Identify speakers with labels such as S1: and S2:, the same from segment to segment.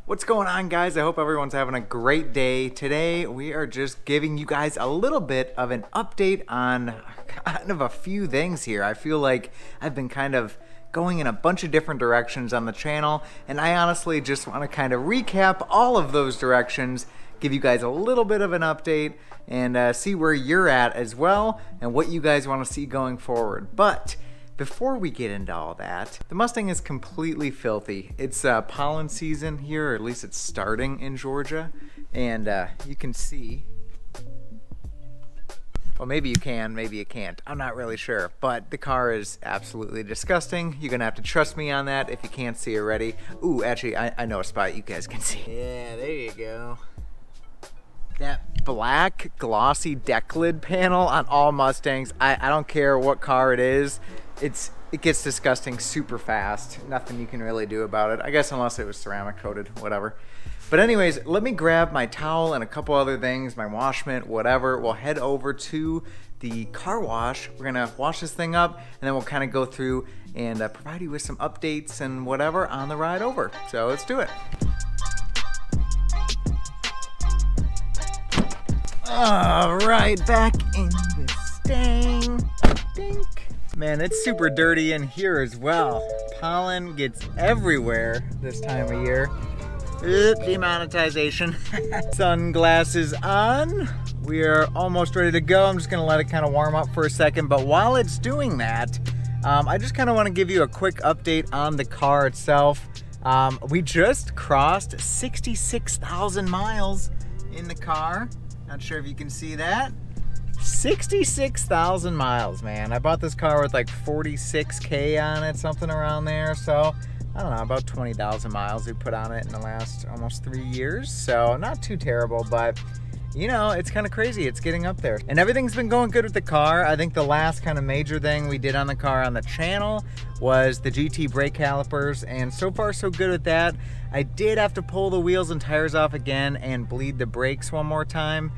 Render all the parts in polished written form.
S1: What's going on, guys? I hope everyone's having a great day. Today we are just giving you guys a little bit of an update on kind of a few things here. I feel like I've been kind of going in a bunch of different directions on the channel, and I honestly just want to kind of recap all of those directions, give you guys a little bit of an update, and see where you're at as well and what you guys want to see going forward. But before we get into all that, the Mustang is completely filthy. It's pollen season here, or at least it's starting in Georgia, and you can see, well, maybe you can, maybe you can't. I'm not really sure, but the car is absolutely disgusting. You're gonna have to trust me on that if you can't see already. Ooh, actually, I know a spot you guys can see. Yeah, there you go. That black glossy deck lid panel on all Mustangs, I don't care what car it is, it gets disgusting super fast. Nothing you can really do about it, I guess, unless it was ceramic coated, whatever. But anyways, let me grab my towel and a couple other things, my wash mitt, whatever. We'll head over to the car wash. We're gonna wash this thing up, and then we'll kind of go through and provide you with some updates and whatever on the ride over. So let's do it. All right, back in the Mustang. Dink. Man, it's super dirty in here as well. Pollen gets everywhere this time of year. Demonetization. Sunglasses on. We are almost ready to go. I'm just gonna let it kind of warm up for a second, but while it's doing that, I just kind of want to give you a quick update on the car itself. We just crossed 66,000 miles in the car. Not sure if you can see that. 66,000 miles, man. I bought this car with like 46K on it, something around there. So, I don't know, about 20,000 miles we put on it in the last almost 3 years. So, not too terrible, but you know, it's kind of crazy. It's getting up there. And everything's been going good with the car. I think the last kind of major thing we did on the car on the channel was the GT brake calipers, and so far so good with that. I did have to pull the wheels and tires off again and bleed the brakes one more time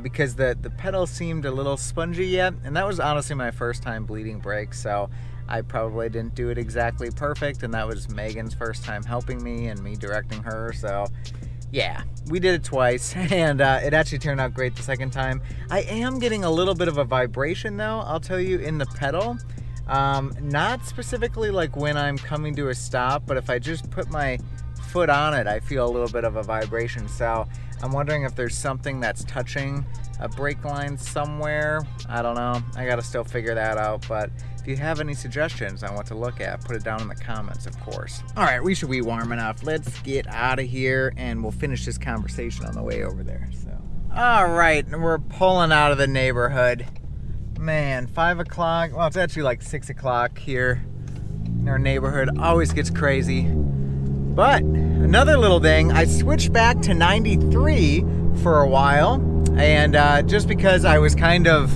S1: because the pedals seemed a little spongy yet, and that was honestly my first time bleeding brakes, so I probably didn't do it exactly perfect, and that was Megan's first time helping me and me directing her, so yeah, we did it twice, and it actually turned out great the second time. I am getting a little bit of a vibration though, I'll tell you, in the pedal. Not specifically like when I'm coming to a stop, but if I just put my foot on it, I feel a little bit of a vibration. So I'm wondering if there's something that's touching a brake line somewhere. I don't know. I gotta still figure that out, but if you have any suggestions on what to look at, put it down in the comments, of course. All right, we should be warm enough. Let's get out of here, and we'll finish this conversation on the way over there. So, all right, we're pulling out of the neighborhood. Man, 5 o'clock. Well, it's actually like 6 o'clock here in our neighborhood. Always gets crazy. But another little thing, I switched back to 93 for a while, and just because I was kind of,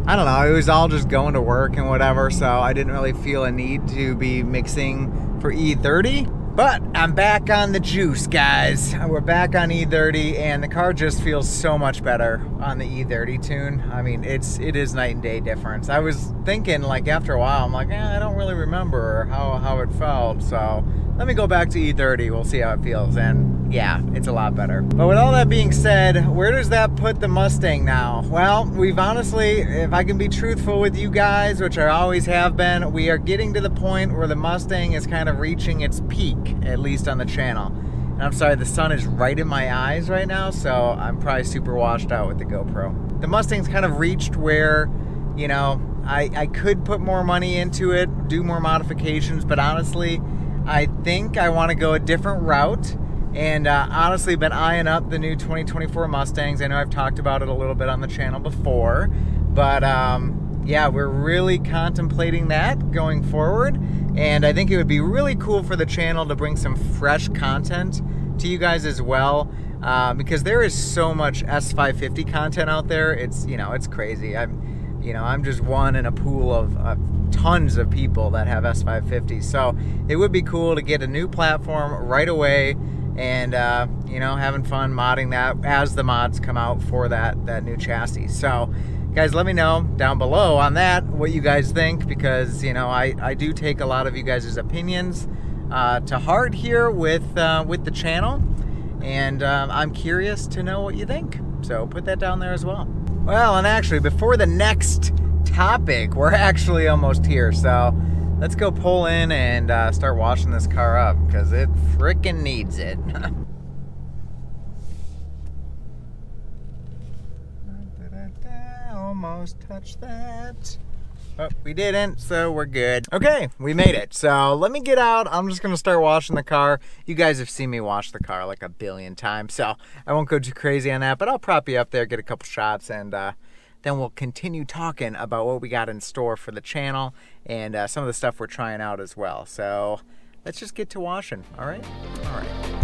S1: I don't know, it was all just going to work and whatever, so I didn't really feel a need to be mixing for E30. But I'm back on the juice, guys. We're back on E30, and the car just feels so much better on the E30 tune. I mean, it is night and day difference. I was thinking, like, after a while, I'm like, I don't really remember how it felt, so let me go back to E30. We'll see how it feels, and yeah, it's a lot better. But with all that being said, where does that put the Mustang now? Well, we've honestly, if I can be truthful with you guys, which I always have been, we are getting to the point where the Mustang is kind of reaching its peak, at least on the channel. And I'm sorry, the sun is right in my eyes right now, so I'm probably super washed out with the GoPro. The Mustang's kind of reached where, you know, I could put more money into it, do more modifications, but honestly, I think I want to go a different route, and honestly been eyeing up the new 2024 Mustangs. I know I've talked about it a little bit on the channel before, but yeah, we're really contemplating that going forward, and I think it would be really cool for the channel to bring some fresh content to you guys as well, because there is so much S550 content out there. It's, you know, it's crazy. I'm just one in a pool of tons of people that have S550s, so it would be cool to get a new platform right away, and you know, having fun modding that as the mods come out for that new chassis. So guys, let me know down below on that what you guys think, because you know, I do take a lot of you guys' opinions to heart here with the channel, and I'm curious to know what you think. So put that down there as well. Well, and actually, before the next topic, we're actually almost here. So let's go pull in and start washing this car up because it frickin' needs it. Almost touched that. But we didn't, so we're good. Okay, we made it. So let me get out. I'm just gonna start washing the car. You guys have seen me wash the car like a billion times, so I won't go too crazy on that, but I'll prop you up there, get a couple shots, and then we'll continue talking about what we got in store for the channel and some of the stuff we're trying out as well. So let's just get to washing, all right? All right.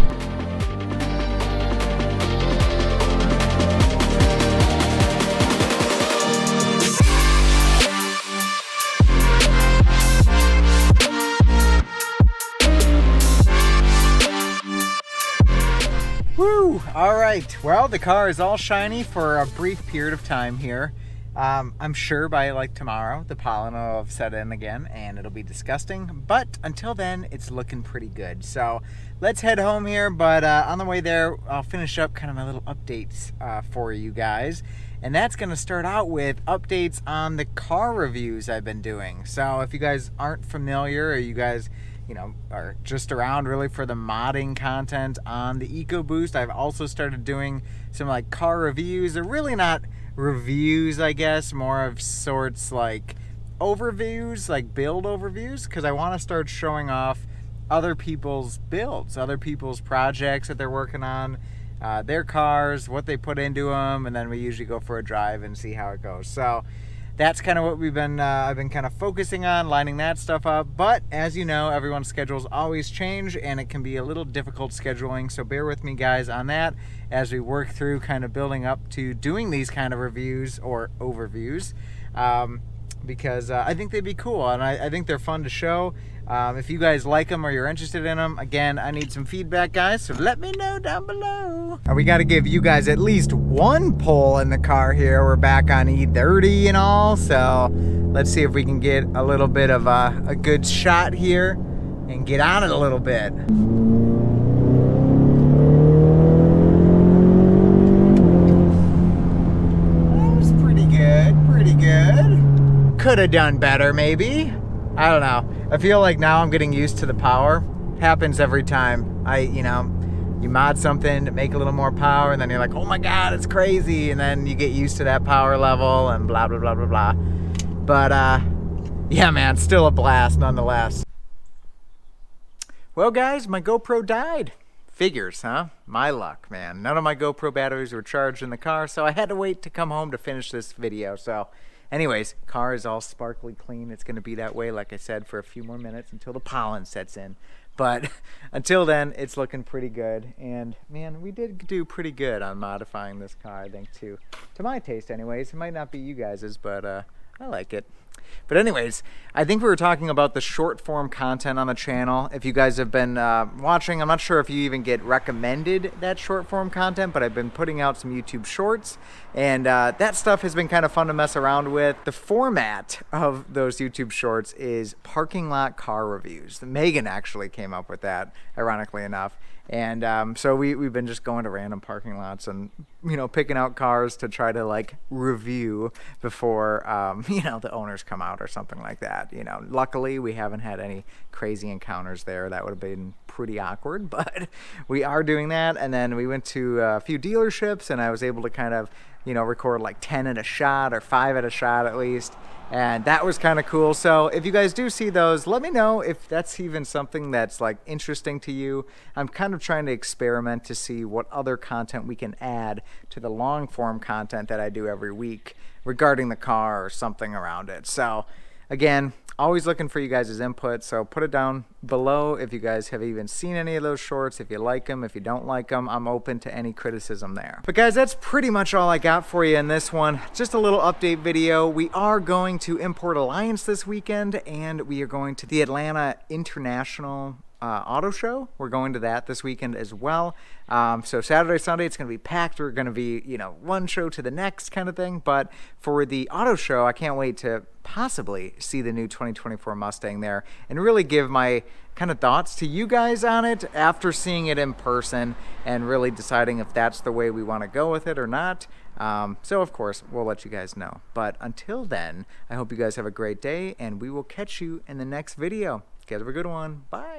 S1: Woo! All right, well, the car is all shiny for a brief period of time here. I'm sure by like tomorrow, the pollen will have set in again and it'll be disgusting. But until then, it's looking pretty good. So let's head home here. But on the way there, I'll finish up kind of my little updates for you guys. And that's going to start out with updates on the car reviews I've been doing. So if you guys aren't familiar, or you guys are just around really for the modding content on the EcoBoost, I've also started doing some like car reviews. They're really not reviews, I guess, more of sorts like overviews, like build overviews, because I want to start showing off other people's builds, other people's projects that they're working on, their cars, what they put into them, and then we usually go for a drive and see how it goes. So that's kind of what I've been kind of focusing on, lining that stuff up. But as you know, everyone's schedules always change and it can be a little difficult scheduling. So bear with me guys on that as we work through kind of building up to doing these kind of reviews or overviews. Because I think they'd be cool and I think they're fun to show. If you guys like them or you're interested in them, again, I need some feedback, guys, so let me know down below. We got to give you guys at least one pull in the car here. We're back on E30 and all, so let's see if we can get a little bit of a good shot here and get on it a little bit. That was pretty good, pretty good. Could have done better, maybe. I don't know. I feel like now I'm getting used to the power. Happens every time. You mod something to make a little more power, and then you're like, oh my God, it's crazy. And then you get used to that power level and blah, blah, blah, blah, blah. But yeah, man, still a blast nonetheless. Well, guys, my GoPro died. Figures, huh? My luck, man. None of my GoPro batteries were charged in the car, so I had to wait to come home to finish this video. So anyways, car is all sparkly clean. It's going to be that way, like I said, for a few more minutes until the pollen sets in. But until then, it's looking pretty good. And man, we did do pretty good on modifying this car, I think, to my taste anyways. It might not be you guys's, but I like it. But anyways, I think we were talking about the short form content on the channel. If you guys have been watching, I'm not sure if you even get recommended that short form content, but I've been putting out some YouTube shorts, and that stuff has been kind of fun to mess around with. The format of those YouTube shorts is parking lot car reviews. Megan actually came up with that, ironically enough. And so we've been just going to random parking lots and, picking out cars to try to like review before, the owners come out or something like that. Luckily we haven't had any crazy encounters there. That would have been pretty awkward, but we are doing that. And then we went to a few dealerships and I was able to kind of, record like 10 at a shot or 5 at a shot at least. And that was kind of cool. So if you guys do see those, let me know if that's even something that's like interesting to you. I'm kind of trying to experiment to see what other content we can add to the long form content that I do every week regarding the car or something around it. So again, always looking for you guys' input, so put it down below if you guys have even seen any of those shorts, if you like them, if you don't like them. I'm open to any criticism there. But guys, that's pretty much all I got for you in this one. Just a little update video. We are going to Import Alliance this weekend, and we are going to the Atlanta International Auto Show. We're going to that this weekend as well. So Saturday, Sunday, it's going to be packed. We're going to be, one show to the next kind of thing. But for the Auto Show, I can't wait to possibly see the new 2024 Mustang there and really give my kind of thoughts to you guys on it after seeing it in person and really deciding if that's the way we want to go with it or not. So of course we'll let you guys know, but until then, I hope you guys have a great day and we will catch you in the next video. You guys have a good one. Bye.